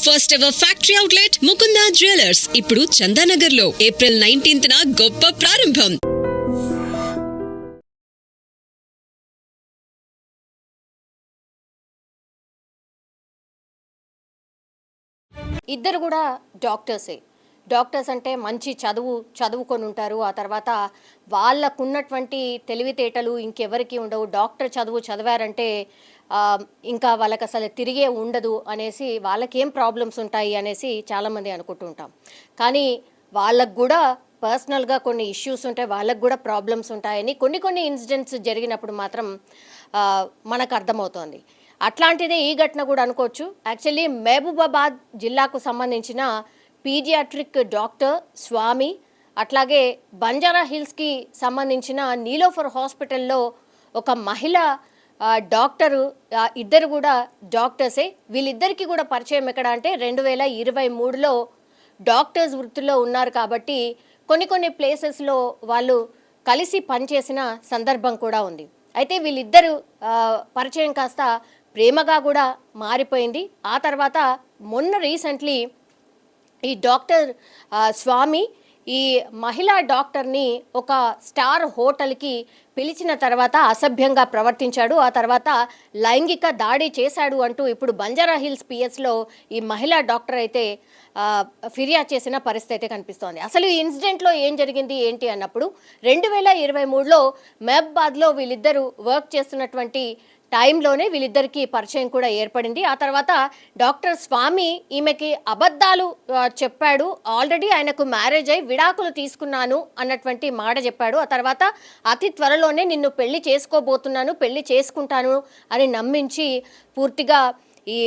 First ever factory outlet Mukunda jewellers ఇప్పుడు చందానగర్ లో April 19న గొప్ప ప్రారంభం. ఇద్దరు కూడా డాక్టర్స్ అంటే మంచి చదువుకొని ఉంటారు. ఆ తర్వాత వాళ్ళకున్నటువంటి తెలివితేటలు ఇంకెవరికి ఉండవు. డాక్టర్ చదివారంటే ఇంకా వాళ్ళకి అసలు తిరిగే ఉండదు అనేసి, వాళ్ళకేం ప్రాబ్లమ్స్ ఉంటాయి అనేసి చాలామంది అనుకుంటూ ఉంటాం. కానీ వాళ్ళకు కూడా పర్సనల్గా కొన్ని ఇష్యూస్ ఉంటాయి, వాళ్ళకు కూడా ప్రాబ్లమ్స్ ఉంటాయని కొన్ని ఇన్సిడెంట్స్ జరిగినప్పుడు మాత్రం మనకు అర్థమవుతోంది. అట్లాంటిదే ఈ ఘటన కూడా అనుకోవచ్చు. యాక్చువల్లీ మహబూబాబాద్ జిల్లాకు సంబంధించిన పీడియాట్రిక్ డాక్టర్ స్వామి, అట్లాగే బంజారా హిల్స్కి సంబంధించిన నీలోఫర్ హాస్పిటల్లో ఒక మహిళ డాక్టరు, ఇద్దరు కూడా డాక్టర్సే. వీళ్ళిద్దరికీ కూడా పరిచయం ఎక్కడ అంటే 2023లో డాక్టర్స్ వృత్తిలో ఉన్నారు కాబట్టి కొన్ని ప్లేసెస్లో వాళ్ళు కలిసి పనిచేసిన సందర్భం కూడా ఉంది. అయితే వీళ్ళిద్దరు పరిచయం కాస్త ప్రేమగా కూడా మారిపోయింది. ఆ తర్వాత మొన్న రీసెంట్లీ ఈ డాక్టర్ స్వామి ఈ మహిళా డాక్టర్ని ఒక స్టార్ హోటల్కి పిలిచిన తర్వాత అసభ్యంగా ప్రవర్తించాడు, ఆ తర్వాత లైంగిక దాడి చేశాడు అంటూ ఇప్పుడు బంజారా హిల్స్ పిఎస్లో ఈ మహిళా డాక్టర్ అయితే ఫిర్యాదు చేసిన పరిస్థితి అయితే కనిపిస్తోంది. అసలు ఈ ఇన్సిడెంట్లో ఏం జరిగింది ఏంటి అన్నప్పుడు 2023లో మహబూబాబాద్లో వీళ్ళిద్దరూ వర్క్ చేస్తున్నటువంటి టైంలోనే వీళ్ళిద్దరికీ పరిచయం కూడా ఏర్పడింది. ఆ తర్వాత డాక్టర్ స్వామి ఈమెకి అబద్ధాలు చెప్పాడు. ఆల్రెడీ ఆయనకు మ్యారేజ్ అయి విడాకులు తీసుకున్నాను అన్నటువంటి మాట చెప్పాడు. ఆ తర్వాత అతి త్వరలోనే నిన్ను పెళ్లి చేసుకోబోతున్నాను, పెళ్లి చేసుకుంటాను అని నమ్మించి పూర్తిగా ఈ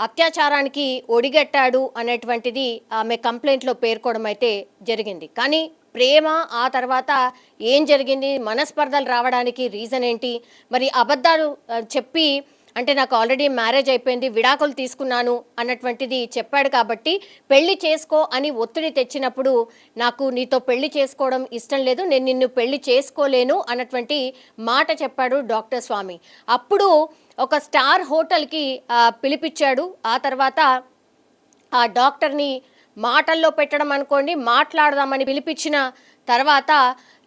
అత్యాచారానికి ఒడిగట్టాడు అనేటువంటిది ఆమె కంప్లైంట్లో పేర్కోవడం అయితే జరిగింది. కానీ ప్రేమ, ఆ తర్వాత ఏం జరిగింది, మనస్పర్ధలు రావడానికి రీజన్ ఏంటి, మరి అబద్ధాలు చెప్పి అంటే నాకు ఆల్రెడీ మ్యారేజ్ అయిపోయింది, విడాకులు తీసుకున్నాను అన్నటువంటిది చెప్పాడు కాబట్టి పెళ్లి చేసుకో అని ఒత్తిడి తెచ్చినప్పుడు నాకు నీతో పెళ్లి చేసుకోవడం ఇష్టం లేదు, నేను నిన్ను పెళ్లి చేసుకోలేను అన్నటువంటి మాట చెప్పాడు డాక్టర్ స్వామి. అప్పుడు ఒక స్టార్ హోటల్కి పిలిపించాడు. ఆ తర్వాత ఆ డాక్టర్ని మాటల్లో పెట్టడం అనుకోండి, మాట్లాడదామని పిలిపించిన తర్వాత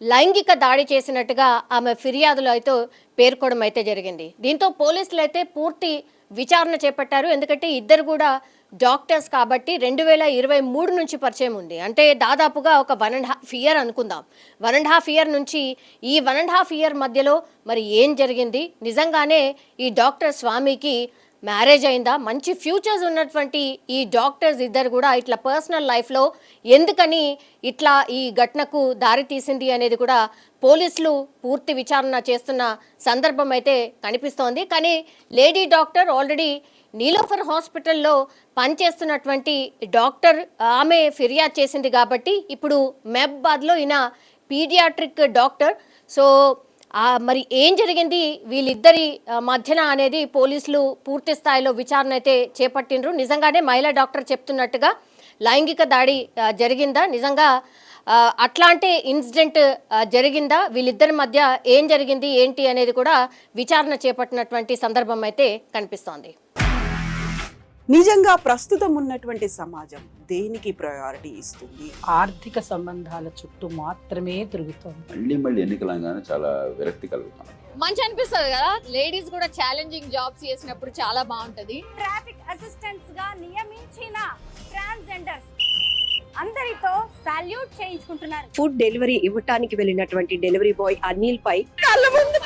లైంగిక దాడి చేసినట్టుగా ఆమె ఫిర్యాదులో అయితే పేర్కోవడం అయితే జరిగింది. దీంతో పోలీసులు అయితే పూర్తి విచారణ చేపట్టారు. ఎందుకంటే ఇద్దరు కూడా డాక్టర్స్ కాబట్టి 2023 నుంచి పరిచయం ఉంది. అంటే దాదాపుగా ఒక 1.5 ఇయర్ అనుకుందాం. 1.5 ఇయర్ నుంచి ఈ 1.5 ఇయర్ మధ్యలో మరి ఏం జరిగింది, నిజంగానే ఈ డాక్టర్ స్వామికి మ్యారేజ్ అయిందా, మంచి ఫ్యూచర్స్ ఉన్నటువంటి ఈ డాక్టర్స్ ఇద్దరు కూడా ఇట్లా పర్సనల్ లైఫ్లో ఎందుకని ఇట్లా ఈ ఘటనకు దారి తీసింది అనేది కూడా పోలీసులు పూర్తి విచారణ చేస్తున్న సందర్భం అయితే కనిపిస్తోంది. కానీ లేడీ డాక్టర్ ఆల్రెడీ నీలోఫర్ హాస్పిటల్లో పనిచేస్తున్నటువంటి డాక్టర్, ఆమె ఫిర్యాదు చేసింది కాబట్టి ఇప్పుడు మహబూబాబాద్లో ఈయన పీడియాట్రిక్ డాక్టర్. సో మరి ఏం జరిగింది వీళ్ళిద్దరి మధ్యన అనేది పోలీసులు పూర్తి స్థాయిలో విచారణ అయితే చేపట్టిండ్రు. నిజంగానే మహిళా డాక్టర్ చెప్తున్నట్టుగా లైంగిక దాడి జరిగిందా, నిజంగా అట్లాంటి ఇన్సిడెంట్ జరిగిందా, వీళ్ళిద్దరి మధ్య ఏం జరిగింది ఏంటి అనేది కూడా విచారణ చేపట్టినటువంటి సందర్భం అయితే కనిపిస్తోంది. నిజంగా ప్రస్తుతం ఉన్నటువంటి సమాజం దేనికి ప్రయారిటీ ఇస్తుంది? ఆర్థిక సంబంధాల చుట్టూ మాత్రమే తిరుగుతుంది. మళ్ళీ ఎన్నికలంగానే చాలా విరక్తి కలుగుతాం. మంచి అనిపిస్తుంది కదా, లేడీస్ కూడా ఛాలెంజింగ్ జాబ్స్ చేసినప్పుడు చాలా బాగుంటది. ట్రాఫిక్ అసిస్టెంట్స్ గా నియమించిన ట్రాన్స్జెండర్స్ అందరితో సాల్యూట్ చేయించుకుంటున్నారు. ఫుడ్ డెలివరీ ఇవ్వటానికి వెళ్ళినటువంటి డెలివరీ బాయ్ అనిల్ పై కళ్ళ ముందు